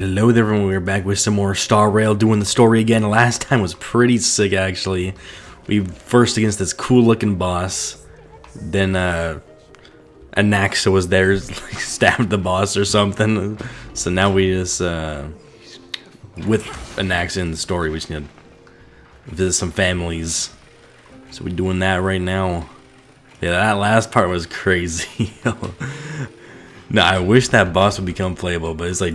Hello there everyone, we're back with some more Star Rail doing the story again. Last time was pretty sick actually. We first against this cool looking boss. Then Anaxa was there, like, stabbed the boss or something. So now we just with Anaxa in the story we just need to visit some families. So we're doing that right now. Yeah, that last part was crazy. No, I wish that boss would become playable, but it's like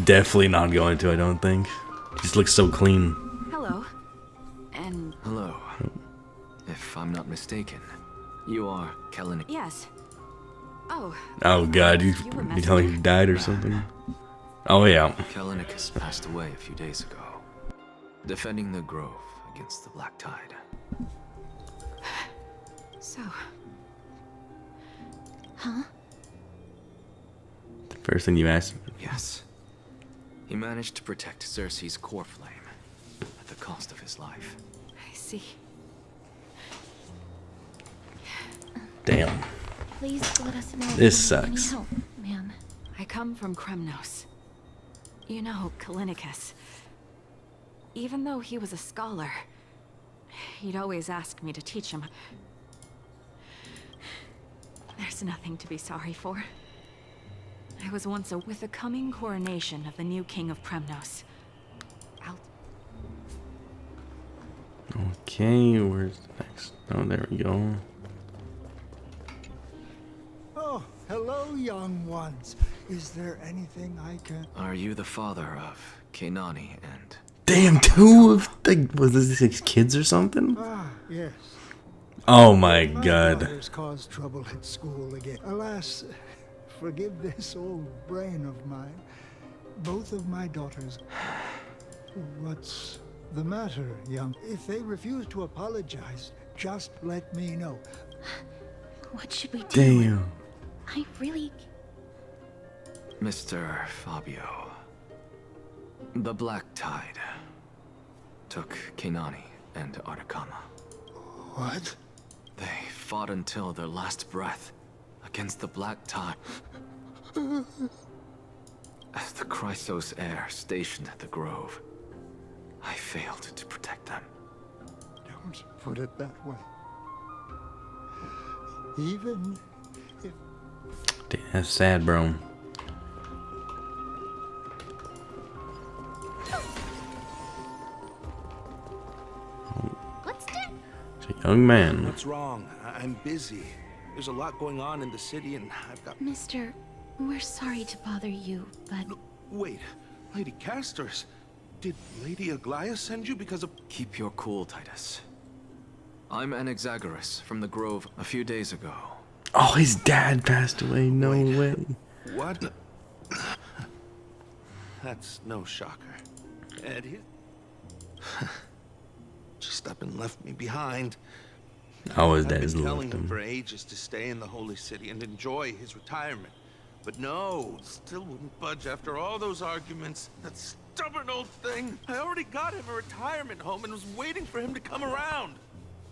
definitely not going to, I don't think. It just looks so clean. Hello. And... Hello. If I'm not mistaken, you are Kellen. yes. Oh. Oh god, you tell me he died or something? Oh yeah. Kallinicus passed away a few days ago, defending the grove against the Black Tide. So... Huh? The first thing you asked. Yes. He managed to protect Cersei's core flame at the cost of his life. I see. Damn. Please let us know. This if you need any sucks. help, man. I come from Kremnos. You know, Kallinicus. Even though he was a scholar, he'd always ask me to teach him. There's nothing to be sorry for. I was once with the coming coronation of the new king of Kremnos. Okay, where's the next? Oh, there we go. Oh, hello, young ones. Is there anything I can... Are you the father of Kenani and... Damn, two of the, was this his kids or something? Ah, yes. Oh my My god. daughters caused trouble at school again. Alas, forgive this old brain of mine. Both of my daughters... What's the matter, young? If they refuse to apologize, just let me know. What should we do? Damn. I really... Mr. Fabio. The Black Tide took Kenani and Artakama. What? They fought until their last breath against the Black Tide. As the Chrysos heir stationed at the Grove, I failed to protect them. Don't put it that way. Even if... Damn, that's sad, bro. What's that? It's a young man. What's wrong? I'm busy. There's a lot going on in the city and I've got... Mister, we're sorry to bother you, but... Wait, Lady Castors. Did Lady Aglaia send you because of... Keep your cool, Titus. I'm Anaxagoras from the Grove a few days ago. Oh, his dad passed away. No way. What? That's no shocker. And he... just up and left me behind. Oh, his I've dad been is telling left him him. for ages to stay in the Holy City and enjoy his retirement. But no, still wouldn't budge after all those arguments. That stubborn old thing. I already got him a retirement home and was waiting for him to come around.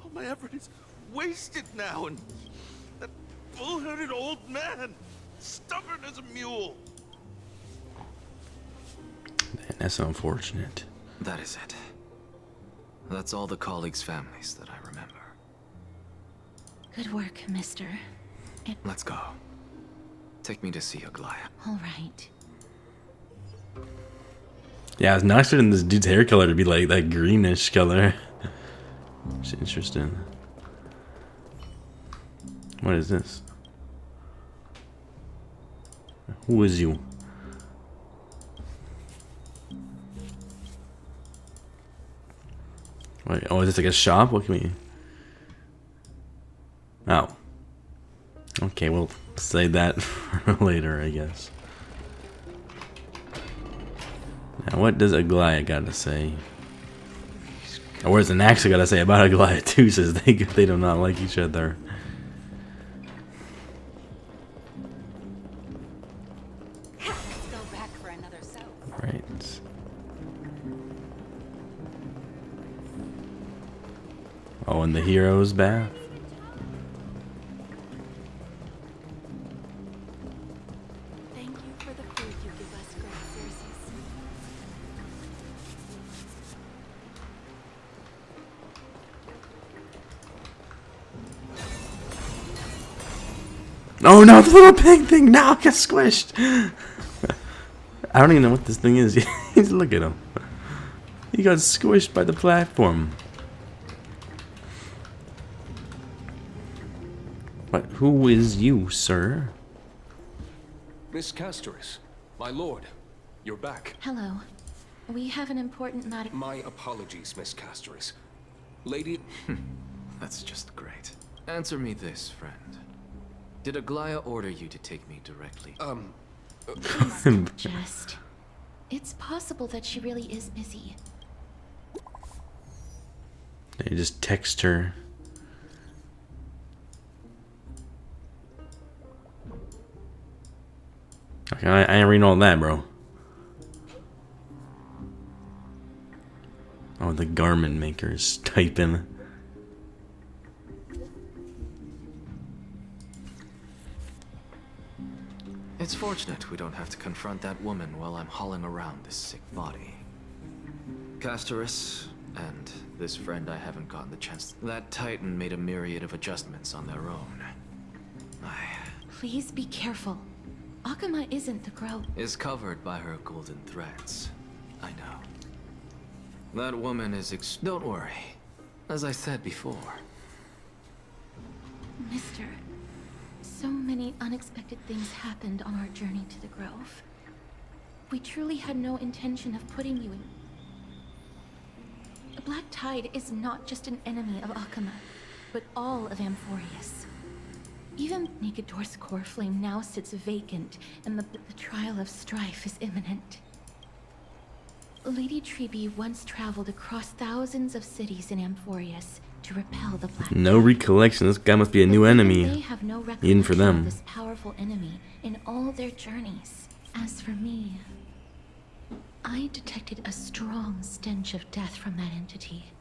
All my effort is wasted now, and that bull-headed old man, stubborn as a mule. Man, that's unfortunate. That is it. That's all the colleagues' families that I remember. Good work, mister. Let's go. Take me to see Aglaia. All right. Yeah, I was not expecting this dude's hair color to be like that greenish color. It's interesting. What is this? Who is you? Wait, oh, is this like a shop? What can we... Oh. Okay, we'll say that for later, I guess. Now, what does Aglaia got to say? Or what does Anaxa got to say about Aglaia too, says they do not like each other. Let's go back for another soap. Right. Oh, and the hero's bath. Thank you for the food you give us, Great Circes. Oh no, the little pig thing! Now I get squished! I don't even know what this thing is. Look at him. He got squished by the platform. What? Who is you, sir? Miss Castoris, my lord, you're back. Hello. We have an important matter. My apologies, Miss Castoris. Lady... That's just great. Answer me this, friend. Did Aglaya order you to take me directly? Just. It's possible that she really is busy. They just text her. Okay, I ain't reading all that, bro. Oh, the garment maker's typing. It's fortunate we don't have to confront that woman while I'm hauling around this sick body. Castoris, and this friend I haven't gotten the chance. That Titan made a myriad of adjustments on their own. Please be careful. Akuma isn't the Grove. Is covered by her golden threads. I know. That woman is Don't worry. As I said before. Mister, so many unexpected things happened on our journey to the Grove. We truly had no intention of putting you in. The Black Tide is not just an enemy of Akuma, but all of Amphorius. Even Nigador's core flame now sits vacant, and the trial of strife is imminent. Lady Tribbie once traveled across thousands of cities in Amphorius to repel the Black No Tide. recollection. This guy must be a new They enemy. have no Even for recollection them. of this powerful enemy in all their journeys. As for me, I detected a strong stench of death from that entity.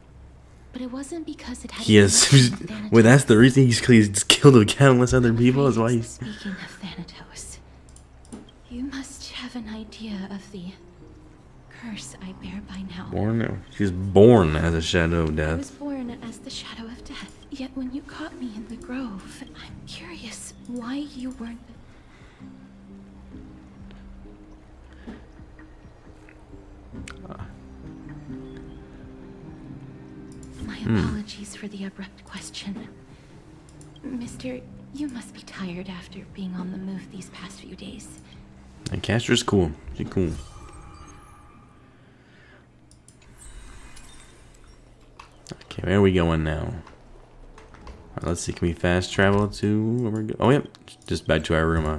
But it wasn't because it had He is. Wait, that's the reason he's killed countless other people? Is why he's. Speaking of Thanatos, you must have an idea of the curse I bear by now. Born? She's born as a shadow of I was death. born as the shadow of death. Yet when you caught me in the grove, I'm curious why you weren't. My apologies for the abrupt question. Mister, you must be tired after being on the move these past few days. And Castra's cool. She's cool. Okay, where are we going now? Alright, let's see. Can we fast travel to where we're going? Oh, yep. Just back to our room, huh?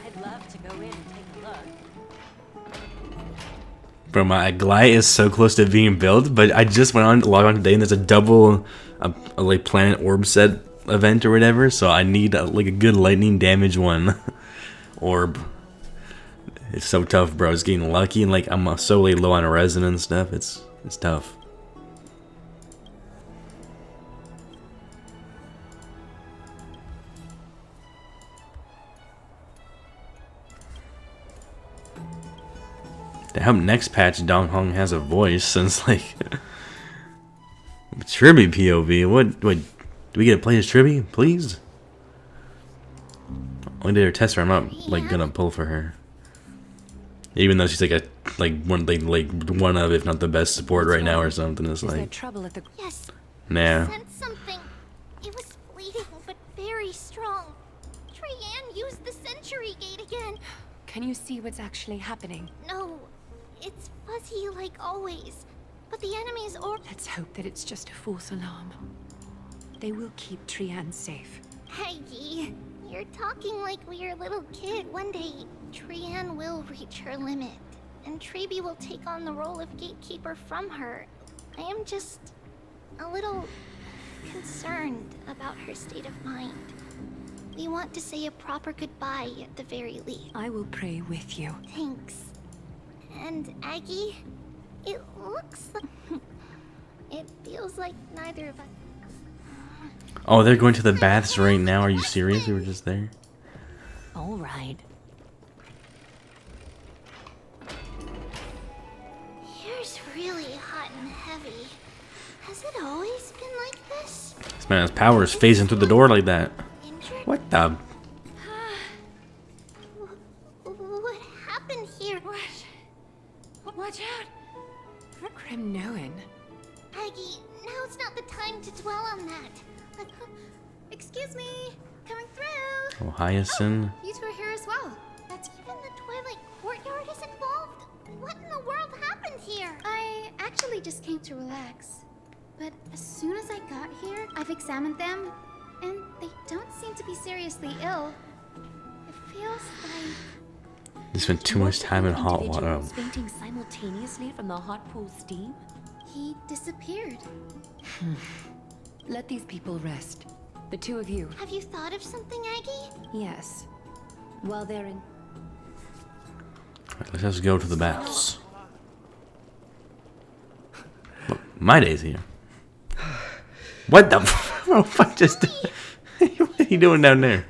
I'd love to go in and take a look. Bro, my Aglaya is so close to being built, but I just went on to log on today and there's a double like planet orb set event or whatever, so I need like a good lightning damage one orb. It's so tough, bro. It's getting lucky and like I'm so like, low on resin and stuff. It's tough. I hope next patch Dong Hong has a voice since like Tribbie POV. What do we get to play as Tribbie, please? Only did her test her. I'm not like gonna pull for her. Even though she's like one of, if not the best support right now or something. It's Is there like trouble at the... Yes, nah. I sensed something. It was fleeting, but very strong. Trianne used the Century Gate again. Can you see what's actually happening? No, it's fuzzy like always. But the enemy's orb... Let's hope that it's just a false alarm. They will keep Trianne safe. Peggy, you're talking like we're a little kid. One day, Trianne will reach her limit, and Tribbie will take on the role of gatekeeper from her. I am just a little concerned about her state of mind. We want to say a proper goodbye at the very least. I will pray with you. Thanks. And Aggie, it looks like... it feels like neither of us... Oh, they're going to the baths right now. Are you serious? We were just there. All right. Here's really hot and heavy. Has it always been like this? This man has powers phasing through the door like that. Injured? What the? What happened here? What? Watch out! Kremnoan. Aggie, now's not the time to dwell on that. Excuse me, coming through. Oh, Hyacinth. You two are here as well. That's even the Twilight Courtyard is involved? What in the world happened here? I actually just came to relax. But as soon as I got here, I've examined them, and they don't seem to be seriously ill. It feels like... They spent too much time in hot water. Individuals fainting simultaneously from the hot pool steam? he disappeared. Let these people rest. The two of you. Have you thought of something, Aggie? Yes. While they're in... Alright, let's just go to the baths. Look, Mydei's here. What the fuck just... What are you doing down there?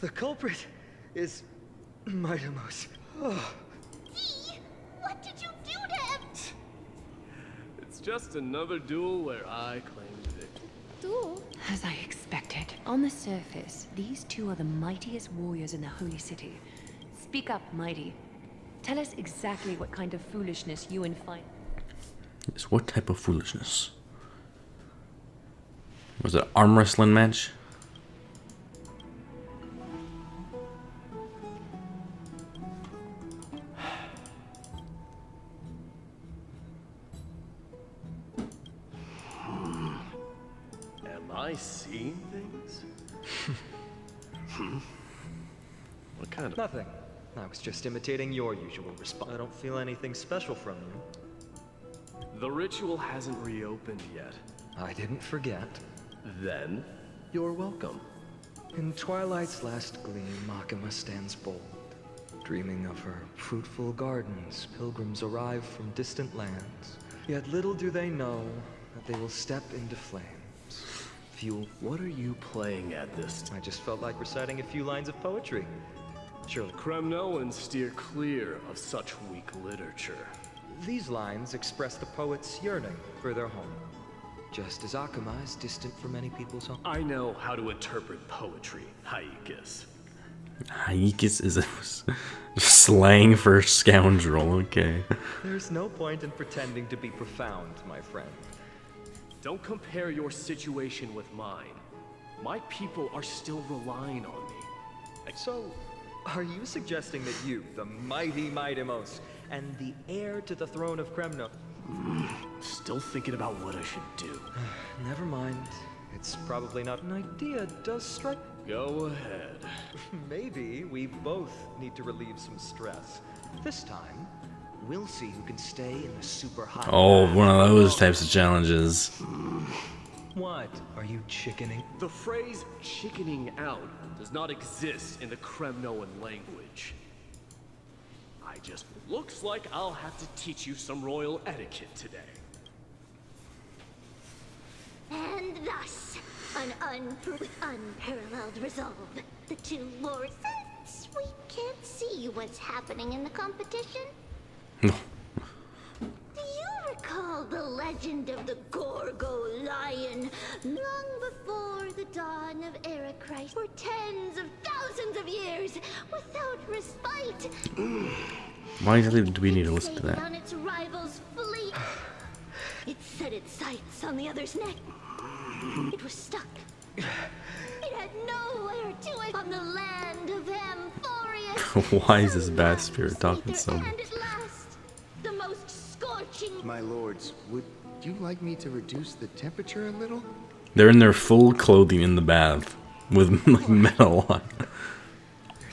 The culprit is Mydei. Oh. Dee, what did you do to him? It's just another duel where I claimed victory. Duel? As I expected. On the surface, these two are the mightiest warriors in the Holy City. Speak up, Mydei. Tell us exactly what kind of foolishness you and Fine... Yes, what type of foolishness? Was it an arm wrestling match? Am I seeing things? What kind of... Nothing. I was just imitating your usual response. I don't feel anything special from you. The ritual hasn't reopened yet. I didn't forget. Then, you're welcome. In twilight's last gleam, Makima stands bold. Dreaming of her fruitful gardens, pilgrims arrive from distant lands. Yet little do they know that they will step into flames. Fuel. What are you playing at this time? I just felt like reciting a few lines of poetry. Surely. Kremnoans steer clear of such weak literature. These lines express the poet's yearning for their home. Just as Akuma is distant from many people's home. I know how to interpret poetry, Haikis. Haikis is a slang for scoundrel, okay. There's no point in pretending to be profound, my friend. Don't compare your situation with mine. My people are still relying on me. So, are you suggesting that you, the mighty Mydei, and the heir to the throne of Kremno... Still thinking about what I should do. Never mind. It's probably not an idea. Does strike... Go ahead. Maybe we both need to relieve some stress. This time, we'll see who can stay in the super hot... Oh, one of those types of challenges. What? Are you chickening? The phrase chickening out does not exist in the Kremnoan language. Just looks like I'll have to teach you some royal etiquette today. And thus, with unparalleled resolve, the two lords, since we can't see what's happening in the competition. No. Do you recall the legend of the Gorgo Lion? Long before the dawn of Era Christ, for tens of thousands of years, without respite. Why exactly do we need to listen to that? On its rival's fleet. It set its sights on the other's neck. It was stuck. It had nowhere to it on the land of Amphorius. Why is this bad spirit talking so much? And at last, the most scorching... My lords, would you like me to reduce the temperature a little? They're in their full clothing in the bath with like metal on.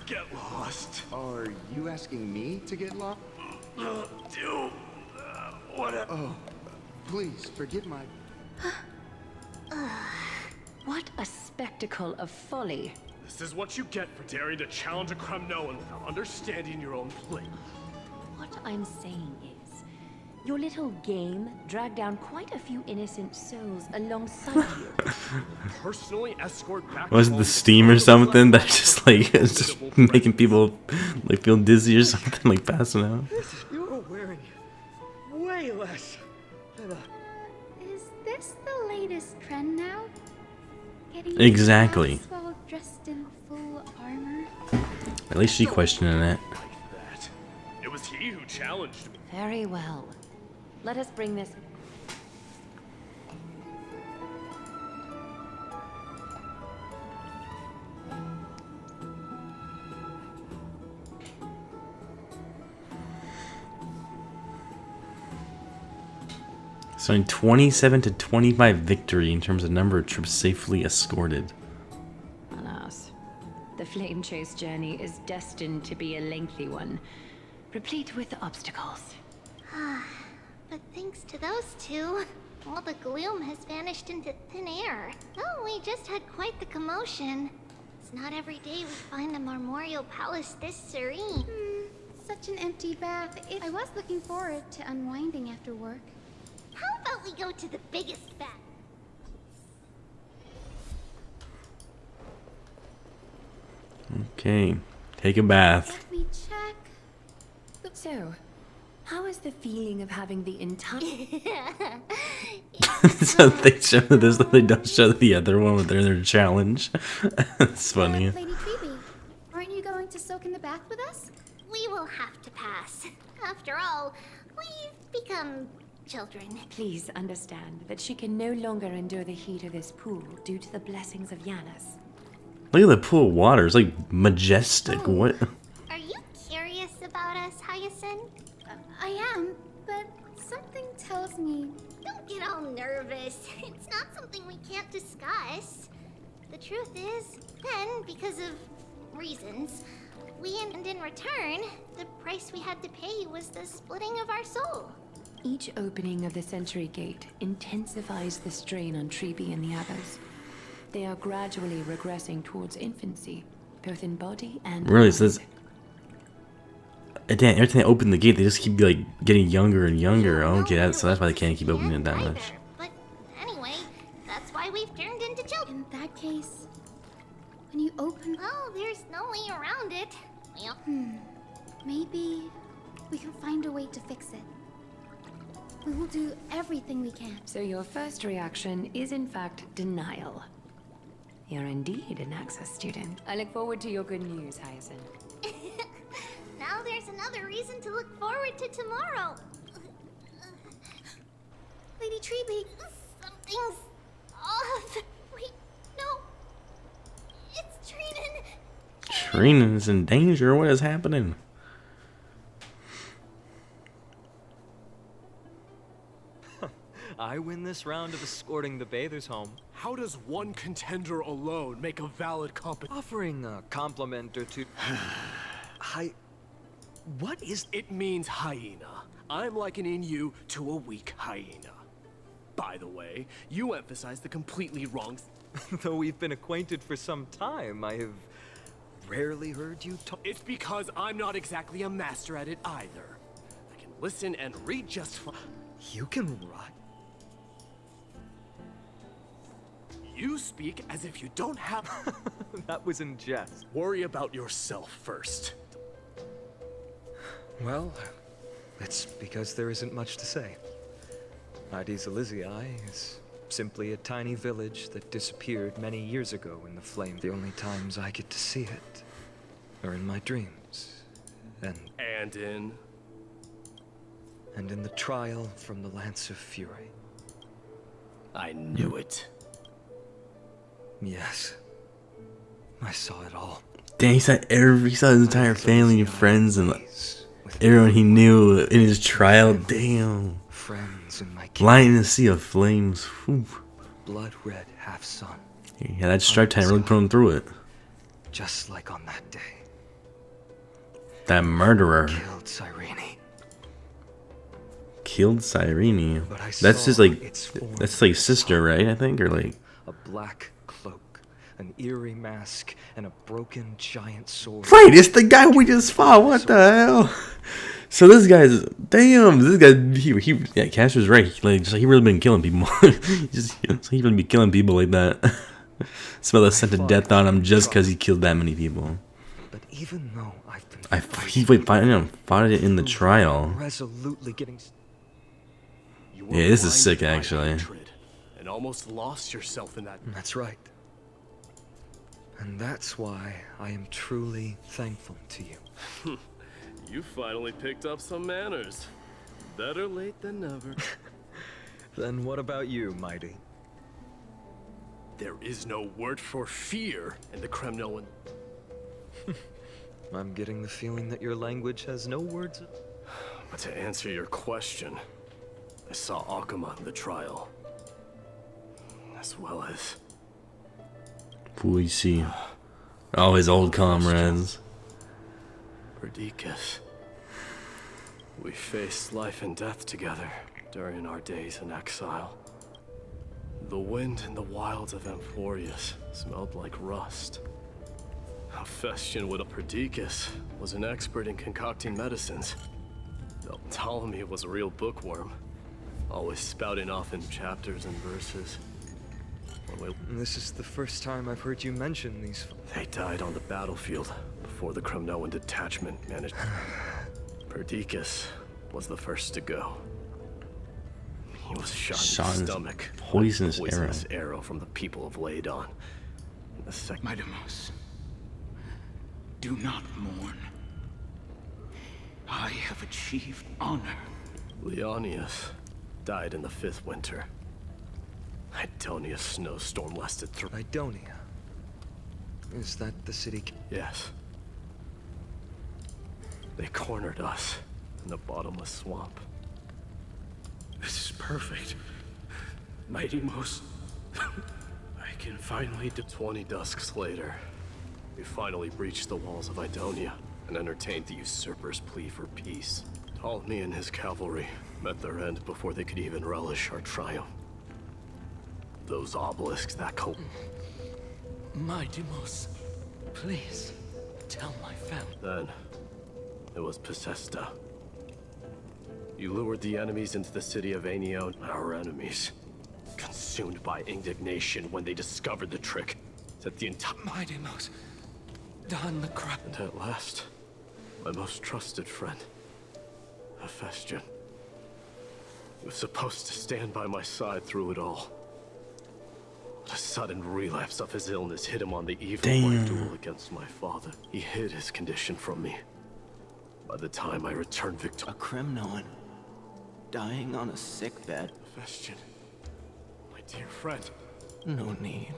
Get lost. Are you asking me to get lost? Whatever. Oh, please forgive my... What a spectacle of folly. This is what you get for daring to challenge a Kremnoan without understanding your own plight. What I'm saying is, your little game dragged down quite a few innocent souls alongside you. Personally escort back... Was it the steam or something that just like is just making people like feel dizzy or something, like passing out? You're wearing way less than a... Is Exactly. While dressed in full armor. At least she questioning it. That. It was he who challenged me. Very well. Let us bring this. So in 27 to 25 victory in terms of number of troops safely escorted. Alas, the flame chase journey is destined to be a lengthy one, replete with obstacles. But thanks to those two, all the gloom has vanished into thin air. Oh, we just had quite the commotion. It's not every day we find a memorial palace this serene. Such an empty bath. I was looking forward to unwinding after work. How about we go to the biggest bath? Okay, take a bath. Let me check. So, how is the feeling of having the entire... So they show this, they don't show the other one with their challenge. It's funny. Lady Tribbie, aren't you going to soak in the bath with us? We will have to pass. After all, we've become children. Please understand that she can no longer endure the heat of this pool due to the blessings of Yanis. Look at the pool of water. It's like majestic. Oh. What? Are you curious about us, Hyacinth? I am, but something tells me... Don't get all nervous. It's not something we can't discuss. The truth is, then, because of reasons, and in return, the price we had to pay was the splitting of our soul. Each opening of the Century Gate intensifies the strain on Tribbie and the others. They are gradually regressing towards infancy, both in body and Really? mind. So this... Damn, every time they open the gate, they just keep like getting younger and younger. Okay, so that's why they can't keep opening it that much. But anyway, that's why we've turned into children. In that case, when you open... Well, there's no way around it. Well, maybe we can find a way to fix it. We will do everything we can. So your first reaction is in fact denial. You're indeed an Access student. I look forward to your good news, Hyacinth. now there's another reason to look forward to tomorrow. Lady Tribbie, something's off. Wait, no. It's Trinan. Trinan's in danger. What is happening? I win this round of escorting the bathers home. How does one contender alone make a valid competition? Offering a compliment or two. What is... It means hyena. I'm likening you to a weak hyena. By the way, you emphasize the completely wrong... Though we've been acquainted for some time, I have rarely heard you talk... It's because I'm not exactly a master at it either. I can listen and read just fine. You can write? You speak as if you don't have... That was in jest. Worry about yourself first. Well, it's because there isn't much to say. Mydei's Elysiae is simply a tiny village that disappeared many years ago in the flame. The only times I get to see it are in my dreams. And in the trial from the Lance of Fury. I knew it. Yes. I saw it all. Dang, he saw his entire family and friends and everyone he knew in his trial. Damn. Friends in my Lying in a sea of flames. Whew. Blood red half-sun. Yeah, that stripe time really put him through it. Just like on that day. That murderer. Killed Cyrene. Killed Cyrene. That's his like sister, right? I think, or like a black cloak, an eerie mask, and a broken giant sword. Right, it's the guy we just fought. What the hell? So this guy's yeah, Cash was right. He really been killing people. He really be killing people like that. Smell the scent of death on him just because he killed that many people. But even though I've been he fought it in the trial. Resolutely getting. Yeah, this is sick actually. And almost lost yourself in that. That's right. And that's why I am truly thankful to you. You finally picked up some manners. Better late than never. Then what about you, Mydei? There is no word for fear in the Kremnoan. I'm getting the feeling that your language has no words. But to answer your question, I saw Akuma in the trial. As well as... Who we see? Oh, his old comrades. Perdiccas. We faced life and death together during our days in exile. The wind in the wilds of Amphorius smelled like rust. Hephaestion with a Perdiccas was an expert in concocting medicines. Ptolemy was a real bookworm, always spouting off in chapters and verses. This is the first time I've heard you mention these. They died on the battlefield before the Kremnoan detachment managed. Perdiccas was the first to go. He was shot in the stomach. Poisonous arrow from the people of Ladon. The second. Mydemos, do not mourn. I have achieved honor. Leonius died in the 5th winter. Idonia's snowstorm lasted through. Idonia? Is that the city? Yes. They cornered us in the bottomless swamp. This is perfect. Mydemos, I can finally 20 dusks later, we finally breached the walls of Idonia and entertained the usurper's plea for peace. Ptolemy and his cavalry met their end before they could even relish our triumph. Those obelisks that Mydemos, please, tell my family. Then, it was Pacesta. You lured the enemies into the city of Aineo, our enemies. Consumed by indignation when they discovered the trick, that the entire... Mydemos, Don the crap. And at last, my most trusted friend, Hephaestion. He was supposed to stand by my side through it all. But a sudden relapse of his illness hit him on the eve of my duel against my father. He hid his condition from me. By the time I returned victorious... A Kremnoan, dying on a sick bed. Hephaestion, my dear friend. No need.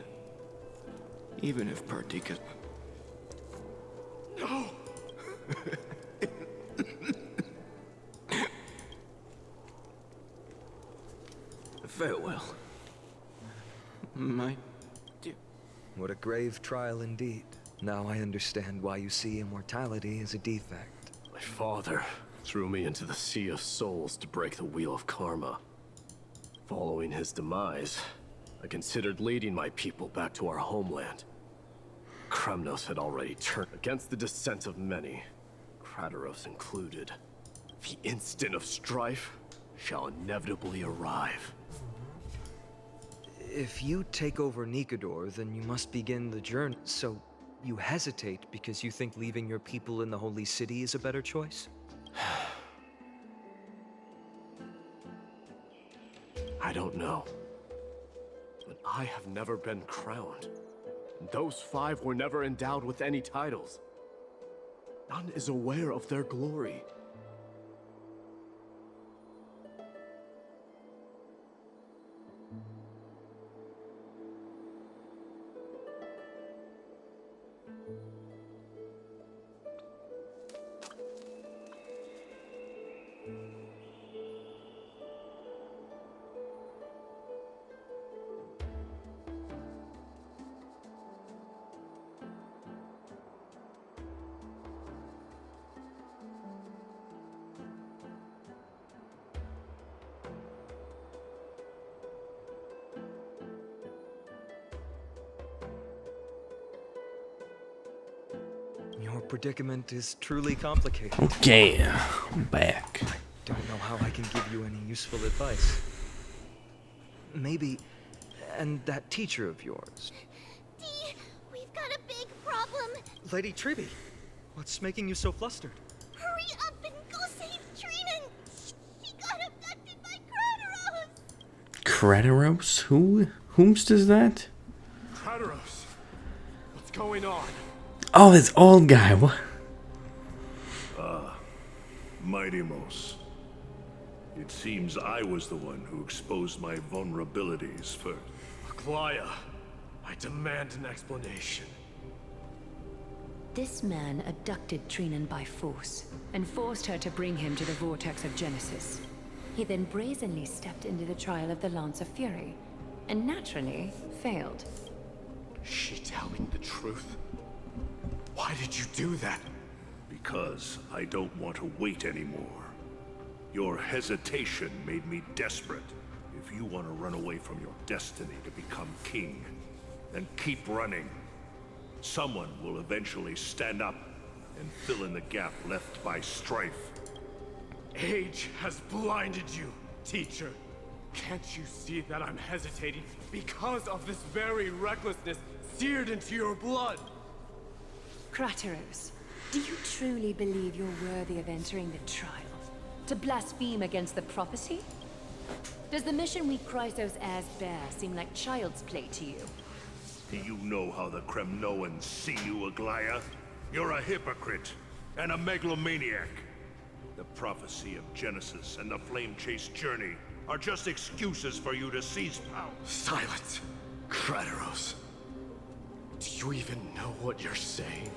Even if Perdiccas... No! Farewell. My dear... What a grave trial indeed. Now I understand why you see immortality as a defect. My father threw me into the Sea of Souls to break the wheel of karma. Following his demise, I considered leading my people back to our homeland. Kremnos had already turned against the dissent of many, Krateros included. The instant of strife shall inevitably arrive. If you take over Nikador, then you must begin the journey. So, you hesitate because you think leaving your people in the Holy City is a better choice? I don't know. But I have never been crowned. Those 5 were never endowed with any titles. None is aware of their glory. Your predicament is truly complicated. Okay, I'm back. I don't know how I can give you any useful advice. Maybe, and that teacher of yours. Dee, we've got a big problem. Lady Tribbie, what's making you so flustered? Hurry up and go save Trina. She got abducted by Krateros. Krateros? Whomst is that? Krateros! What's going on? Oh, this old guy. What? Mydei. It seems I was the one who exposed my vulnerabilities first. Aglaya, I demand an explanation. This man abducted Trinan by force and forced her to bring him to the vortex of Genesis. He then brazenly stepped into the trial of the Lance of Fury, and naturally failed. Is she telling the truth? Why did you do that? Because I don't want to wait anymore. Your hesitation made me desperate. If you want to run away from your destiny to become king, then keep running. Someone will eventually stand up and fill in the gap left by strife. Age has blinded you, teacher. Can't you see that I'm hesitating because of this very recklessness seared into your blood? Krateros, do you truly believe you're worthy of entering the trial? To blaspheme against the prophecy? Does the mission we Chrysos heirs bear seem like child's play to you? Do you know how the Kremnoans see you, Aglaya? You're a hypocrite and a megalomaniac. The prophecy of Genesis and the Flame Chase journey are just excuses for you to seize power. Silence, Krateros. Do you even know what you're saying?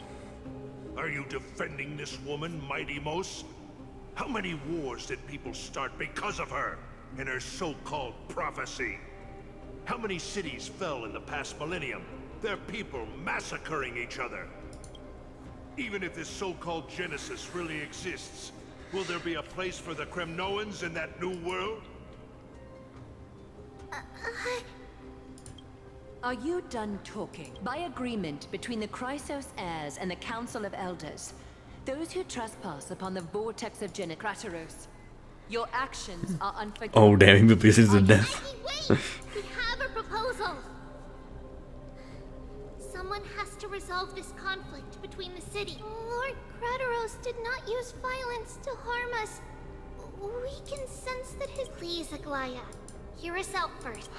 Are you defending this woman, Mydei? How many wars did people start because of her and her so-called prophecy? How many cities fell in the past millennium? Their people massacring each other. Even if this so-called Genesis really exists, will there be a place for the Kremnoans in that new world? Are you done talking? By agreement between the Chrysos heirs and the Council of Elders, those who trespass upon the vortex of Krateros, your actions are unforgivable. Oh damn, he places to death. Wait! We have a proposal! Someone has to resolve this conflict between the city. Lord Krateros did not use violence to harm us. We can sense that his... Please, Aglaya, hear us out first.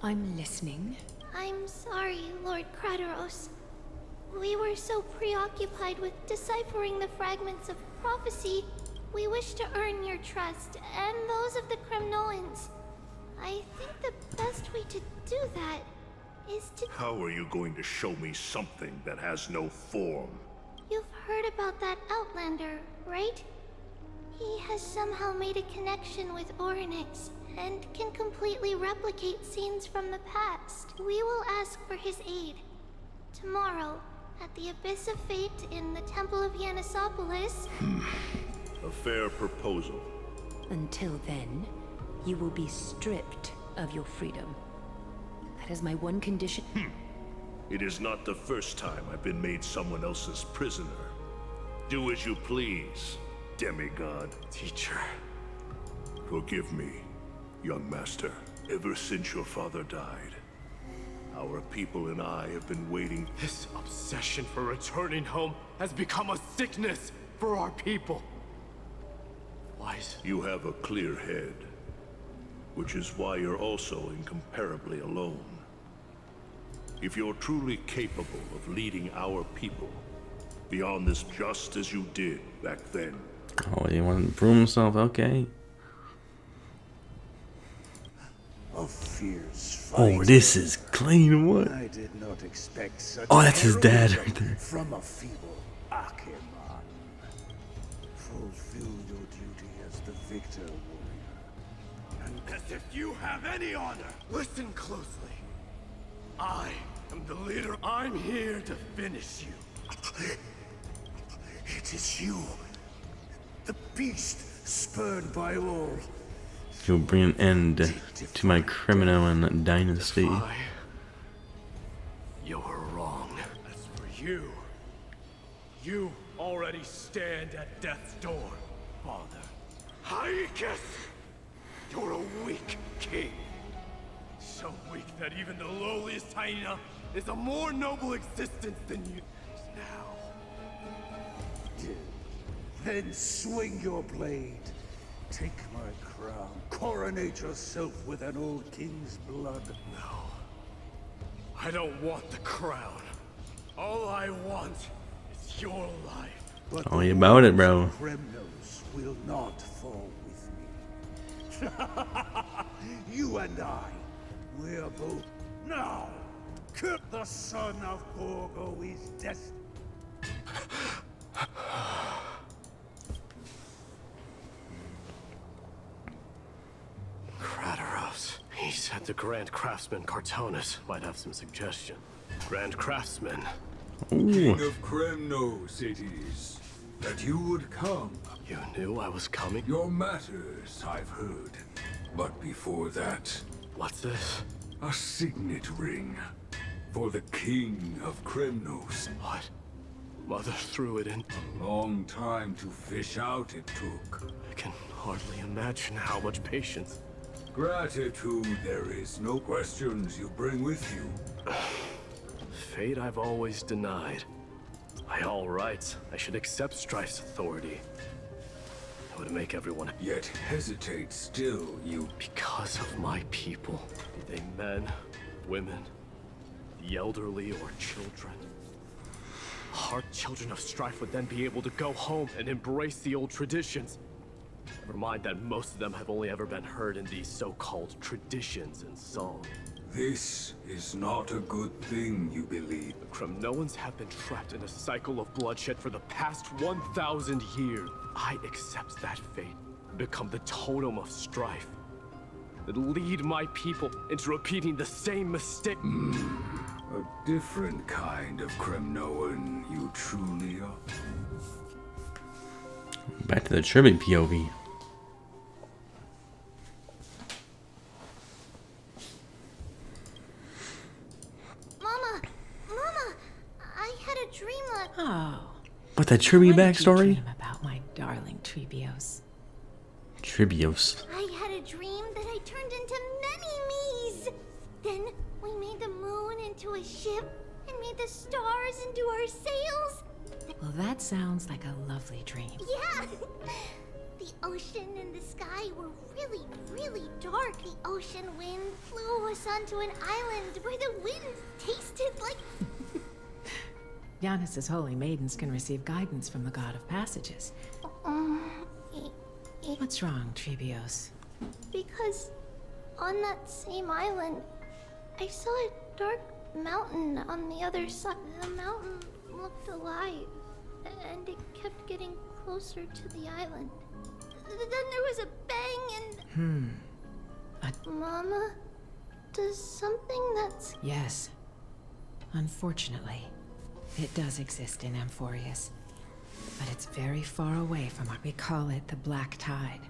I'm listening. I'm sorry, Lord Krateros. We were so preoccupied with deciphering the fragments of prophecy, we wish to earn your trust, and those of the Kremnoans. I think the best way to do that is to... How are you going to show me something that has no form? You've heard about that Outlander, right? He has somehow made a connection with Orynyx, and can completely replicate scenes from the past. We will ask for his aid. Tomorrow, at the Abyss of Fate in the Temple of Yanisopolis. A fair proposal. Until then, you will be stripped of your freedom. That is my one condition. It is not the first time I've been made someone else's prisoner. Do as you please, demigod. Teacher. Forgive me, young master. Ever since your father died, our people and I have been waiting. This obsession for returning home has become a sickness for our people. Wise. You have a clear head, which is why you're also incomparably alone. If you're truly capable of leading our people beyond this just as you did back then. Oh, he wanted to prove himself, okay. A fierce Oh, this is clean, what? I did not expect such Oh, that's his dad right heroism there. from a feeble Acheman. Fulfill your duty as the victor, warrior. And As if you have any honor. Listen closely. I am the leader. I'm here to finish you. it is you, the beast spurned by all. You'll bring an end to my criminal and dynasty. You're wrong. As for you, you already stand at death's door, Father. Hyekus! You're a weak king. So weak that even the lowliest hyena is a more noble existence than you now. Then swing your blade. Take my crown. Coronate yourself with an old king's blood. No. I don't want the crown. All I want is your life. But Tell me about it, bro. Kremnos will not fall with me. You and I, we're both now. The son of Gorgo is destined. Crateros. He said the Grand Craftsman Cartonus might have some suggestion. Grand Craftsman. King of Kremnos it is. That you would come. You knew I was coming? Your matters, I've heard. But before that... What's this? A signet ring. For the King of Kremnos. What? Mother threw it in. A long time to fish out it took. I can hardly imagine how much patience. Gratitude there is. No questions you bring with you. Fate I've always denied. By all rights, I should accept Strife's authority. It would make everyone... Yet hesitate still, you... Because of my people. Be they men, women, the elderly, or children. Our children of Strife would then be able to go home and embrace the old traditions. Never mind that most of them have only ever been heard in these so-called traditions and song. This is not a good thing, you believe. The Kremnoans have been trapped in a cycle of bloodshed for the past 1,000 years. I accept that fate and become the totem of strife that lead my people into repeating the same mistake. A different kind of Kremnoan you truly are. Back to the Tribbie POV. Oh. What, that Tribbie What did you backstory? dream about my darling Tribbios? Tribbios. I had a dream that I turned into many me's. Then we made the moon into a ship and made the stars into our sails. Well, that sounds like a lovely dream. Yeah. The ocean and the sky were really, really dark. The ocean wind flew us onto an island where the wind tasted like... Giannis's holy maidens can receive guidance from the god of passages. What's wrong, Tribbios? Because on that same island, I saw a dark mountain on the other side. The mountain looked alive, and it kept getting closer to the island. Then there was a bang and... Mama, does something that's... Yes. Unfortunately, it does exist in Amphorius. But it's very far away from what we call it the Black Tide.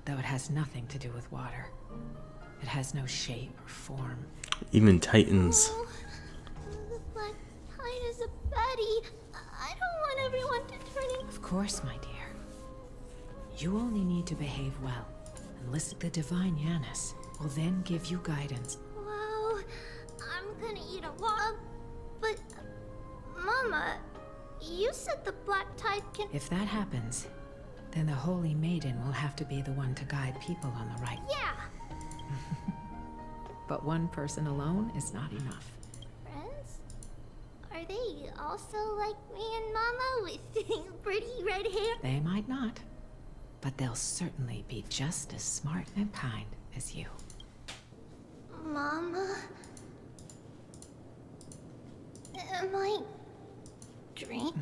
Though it has nothing to do with water. It has no shape or form. Even Titans. Oh, the Black Tide is a baddie. I don't want everyone to turn in... Of course, my dear. You only need to behave well and listen to Divine Giannis. Will then give you guidance. Wow, I'm gonna eat a lot. But, Mama, you said the Black Tide can... If that happens, then the Holy Maiden will have to be the one to guide people on the right. Yeah. But one person alone is not enough. Friends? Are they also like me and Mama with pretty red hair? They might not, but they'll certainly be just as smart and kind as you. Mama? Am I... dream?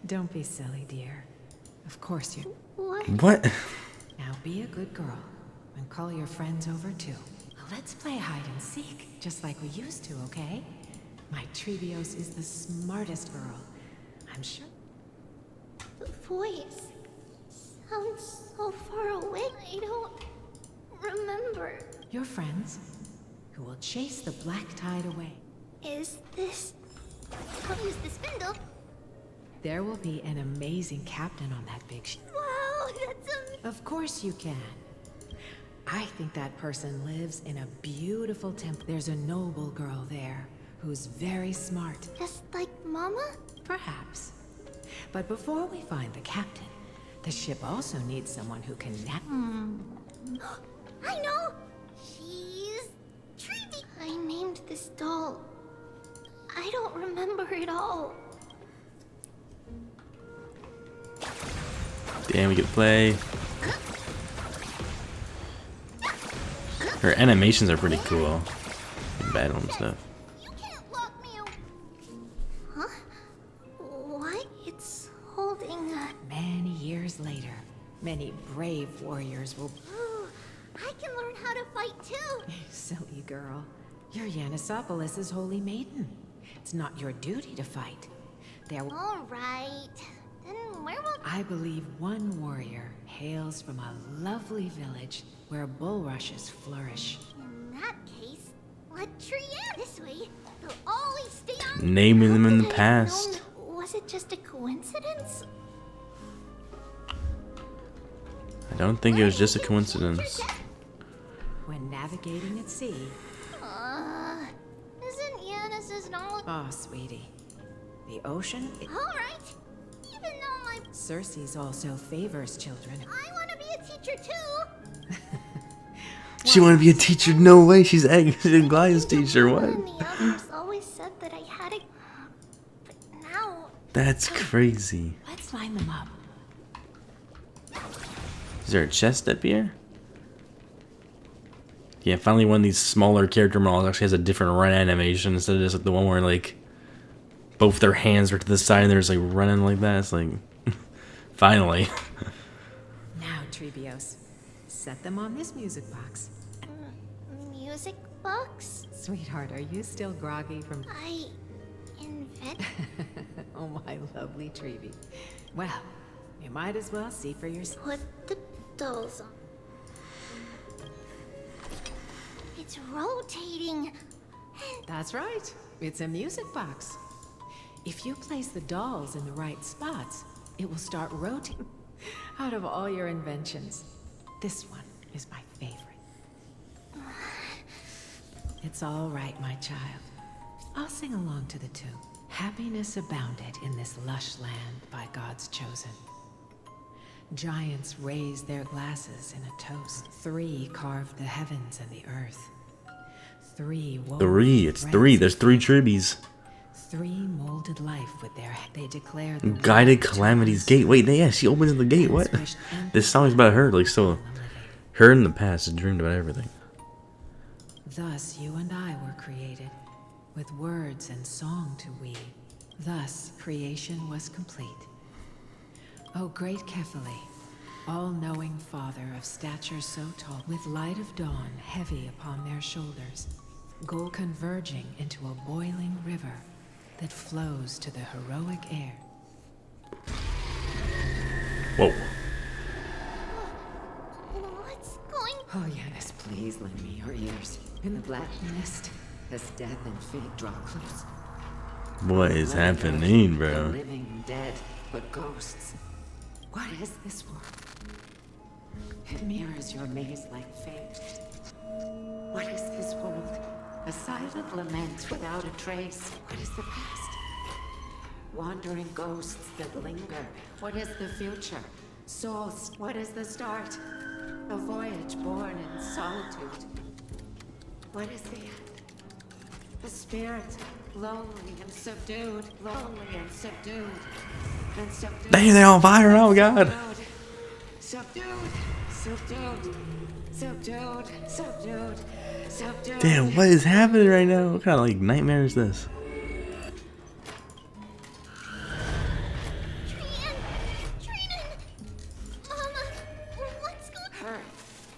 Don't be silly, dear. Of course you... What? Now be a good girl and call your friends over too. Let's play hide and seek, just like we used to, okay? My Tribbios is the smartest girl. I'm sure... The voice sounds so far away. I don't remember. Your friends, who will chase the Black Tide away. Is this... I'll use the spindle. There will be an amazing captain on that big ship. Wow, that's amazing. Of course you can. I think that person lives in a beautiful temple. There's a noble girl there who's very smart. Just like Mama? Perhaps. But before we find the captain, the ship also needs someone who can I know! She's... Tribbie! I named this doll. I don't remember it all. Damn, we can play. Her animations are pretty cool. Battle and stuff. You can't lock me away. Huh? What? It's holding a... Many years later, many brave warriors will... Ooh, I can learn how to fight too. Silly girl. You're Yanisopoulos' holy maiden. It's not your duty to fight. All right. Then where will... I believe one warrior hails from a lovely village where bulrushes flourish. In that case, let Trian this way. They'll always stay on... Naming them in the How could I have past. known? Was it just a coincidence? I don't think it was just a coincidence. When navigating at sea... Isn't Yanis's knowledge... Oh, sweetie. The ocean... Alright. Even though my... Circe's also favors children. I want to be a teacher too. She wanted to be a teacher? No way, she's Goliath's teacher, what? And the others always said that I had it. But now... That's crazy. Let's line them up. Is there a chest up here? Yeah, finally one of these smaller character models actually has a different run animation instead of just like the one where like both their hands are to the side and they're just like running like that. It's like, finally. Now, Tribbios, set them on this music box. Music box? Sweetheart, are you still groggy from... I... invent... Oh, my lovely Tribbie. Well, you might as well see for yourself. Put the dolls on. It's rotating. That's right. It's a music box. If you place the dolls in the right spots, it will start rotating. Out of all your inventions, this one is my favorite. It's all right, my child. I'll sing along to the tune. Happiness abounded in this lush land by God's chosen. Giants raised their glasses in a toast. 3 carved the heavens and the earth. 3 wove... 3, it's 3. There's 3 Tribbies. 3 molded life with their... They declared... Guided Calamity's Gate. Wait, yeah, she opens the gate. What? This song's about her. Like, so... Her in the past has dreamed about everything. Thus you and I were created, with words and song to weave. Thus creation was complete. O great Kephale, all-knowing Father of stature so tall, with light of dawn heavy upon their shoulders, go converging into a boiling river that flows to the heroic air. Whoa. What's going... Oh, Yanis, please lend me your ears. In the black mist, as death and fate draw close. What is happening, bro? Living dead, but ghosts. What is this world? It mirrors your maze-like fate. What is this world? A silent lament without a trace. What is the past? Wandering ghosts that linger. What is the future? Souls, what is the start? A voyage born in solitude. What is the end? The spirit, lonely and subdued, lonely and subdued, and subdued. Dang, they're on fire! Oh god! Subdued, subdued, subdued, subdued, subdued. Damn, what is happening right now? What kind of like nightmare is this?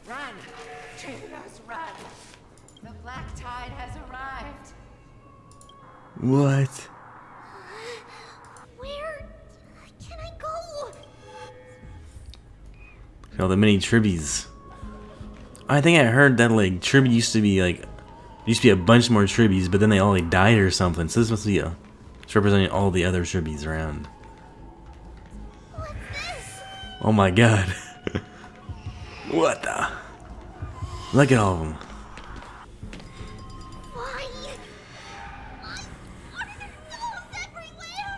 Run! Tribbie, run! The black tide has arrived. What? Where can I go? Oh, the mini Tribbies. I think I heard that like Tribbie used to be a bunch more Tribbies, but then they all like died or something. So this must be it's representing all the other Tribbies around. What's this? Oh my god. What the? Look at all of them.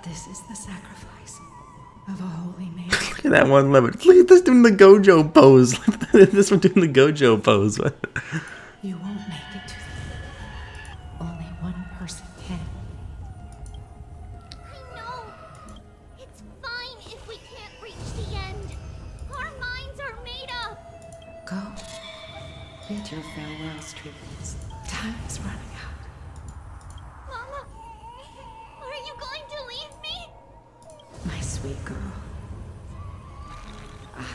This is the sacrifice of a holy maiden. Look at that one lemon. Look at this doing the Gojo pose. This one doing the Gojo pose. What? You won't make it to the... Only Bid your farewells, Tribbie. Time is running out. Mama, are you going to leave me? My sweet girl. I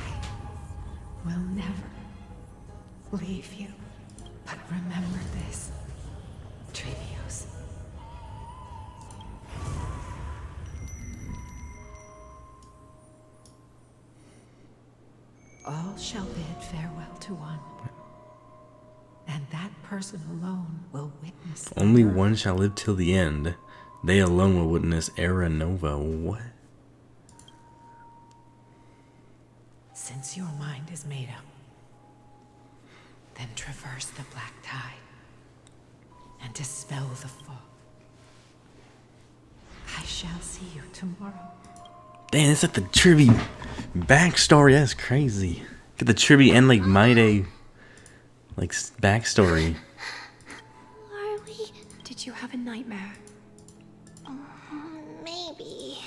will never leave you. But remember this, Tribbios. All shall bid farewell to one. And that person alone will witness the Only birth. one shall live till the end. They alone will witness Era Nova. What? Since your mind is made up, then traverse the black tide and dispel the fog. I shall see you tomorrow. Damn, it's like the Tribbie backstory. That's crazy. Get the Tribbie and like Mydei like backstory. Are we? Did you have a nightmare? Maybe.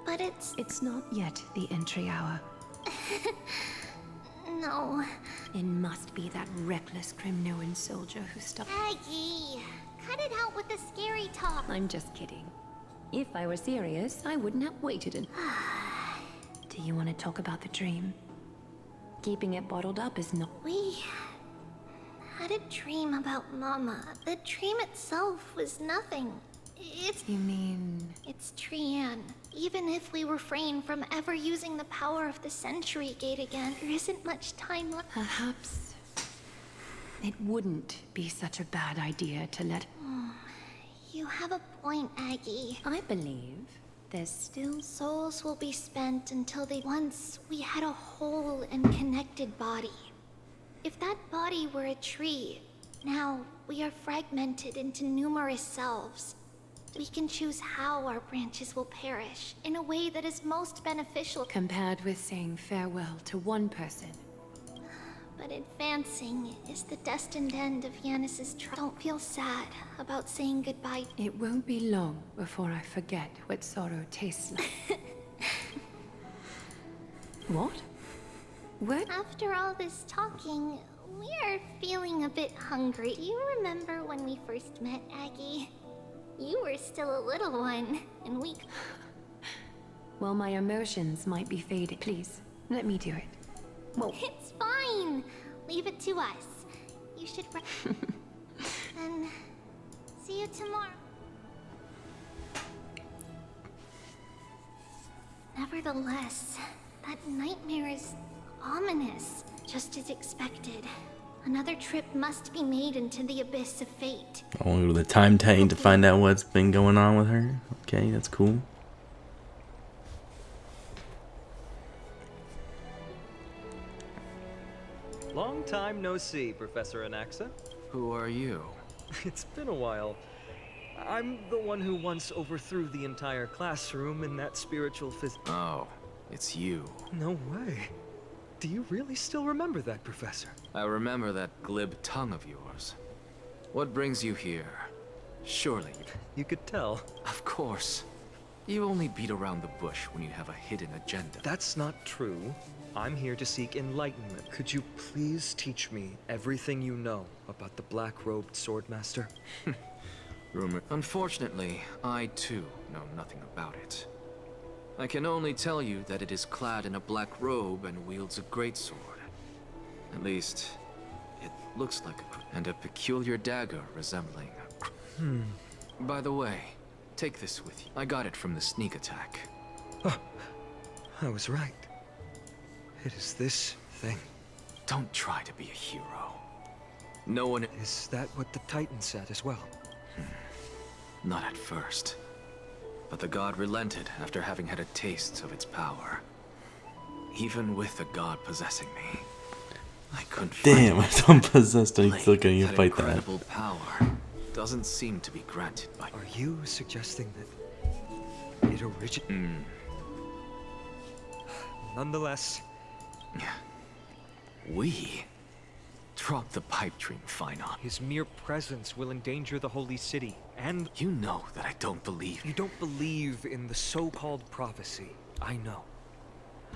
But It's not yet the entry hour. No. It must be that reckless Kremnoan soldier who stopped. Aggie, cut it out with the scary talk. I'm just kidding. If I were serious, I wouldn't have waited and... Do you want to talk about the dream? Keeping it bottled up is not... We had a dream about Mama. The dream itself was nothing. You mean... It's Trian. Even if we refrain from ever using the power of the Century Gate again, there isn't much time left. Perhaps it wouldn't be such a bad idea to let... You have a point, Aggie. I believe there's still... Souls will be spent until they... Once we had a whole and connected body. If that body were a tree, now we are fragmented into numerous selves. We can choose how our branches will perish in a way that is most beneficial. Compared with saying farewell to one person. But advancing is the destined end of Yanis's Don't feel sad about saying goodbye. It won't be long before I forget what sorrow tastes like. What? What? After all this talking, we are feeling a bit hungry. Do you remember when we first met, Aggie? You were still a little one, and we... Well, my emotions might be fading. Please, let me do it. Whoa. It's fine! Leave it to us. You should... And... see you tomorrow. Nevertheless, that nightmare is ominous, just as expected. Another trip must be made into the abyss of fate. I want to go to the time tank to find out what's been going on with her. Okay, that's cool. Long time no see, Professor Anaxa. Who are you? It's been a while. I'm the one who once overthrew the entire classroom in that spiritual Oh, it's you. No way. Do you really still remember that, Professor? I remember that glib tongue of yours. What brings you here? Surely... You could tell. Of course. You only beat around the bush when you have a hidden agenda. That's not true. I'm here to seek enlightenment. Could you please teach me everything you know about the black-robed swordmaster? Rumor. Unfortunately, I too know nothing about it. I can only tell you that it is clad in a black robe and wields a greatsword. At least, it looks like and a peculiar dagger resembling a... By the way, take this with you. I got it from the sneak attack. Oh, I was right. It is this thing. Don't try to be a hero. No one... Is that what the Titan said as well? Not at first. But the god relented after having had a taste of its power. Even with the god possessing me, I couldn't Damn, I don't possess and Blade still can't that fight that. incredible power doesn't seem to be granted by... Are you suggesting that it originated? Nonetheless... We? Drop the pipe dream, Finon. His mere presence will endanger the holy city, and... You know that I don't believe... You don't believe in the so-called prophecy. I know.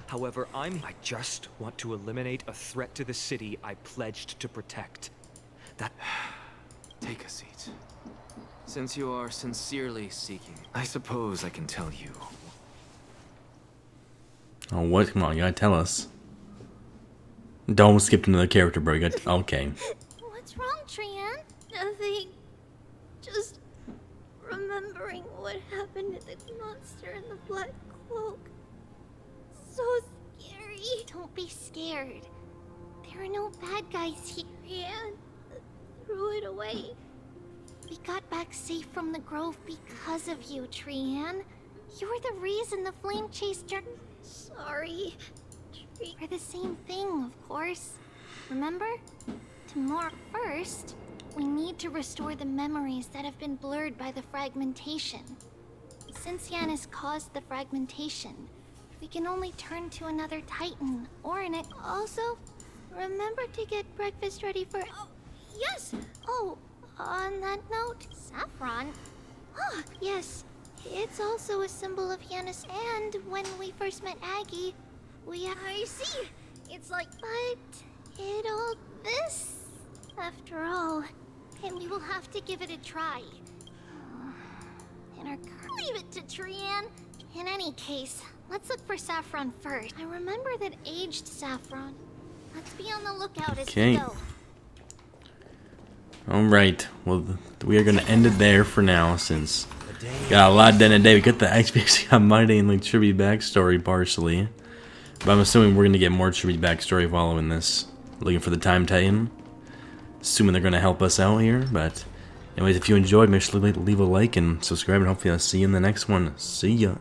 However, I just want to eliminate a threat to the city I pledged to protect. That... Take a seat. Since you are sincerely seeking, I suppose I can tell you. Oh, what? Come on, you gotta tell us. Don't skip to another character, bro. You got okay. What's wrong, Trian? Nothing. Just remembering what happened to the monster in the black cloak. So scary. Don't be scared. There are no bad guys here. Trian threw it away. We got back safe from the grove because of you, Trian. You're the reason the flame chased your... Sorry. We're the same thing, of course. Remember? Tomorrow first, we need to restore the memories that have been blurred by the fragmentation. Since Yanis caused the fragmentation, we can only turn to another Titan or an... Also, remember to get breakfast ready for... Oh, yes! Oh, on that note, saffron. Ah, yes. It's also a symbol of Yanis, and when we first met Aggie, I see. It's like... But it all this, after all, and we will have to give it a try. Leave it to Trian. In any case, let's look for saffron first. I remember that aged saffron. Let's be on the lookout as we go. Alright, well, we are going to end it there for now, since got a lot done today. We got the basically got Mydei and like Tribbie backstory partially. But I'm assuming we're going to get more Tribbie backstory following this. Looking for the Time Titan. Assuming they're going to help us out here. But anyways, if you enjoyed, make sure to leave a like and subscribe, and hopefully I'll see you in the next one. See ya.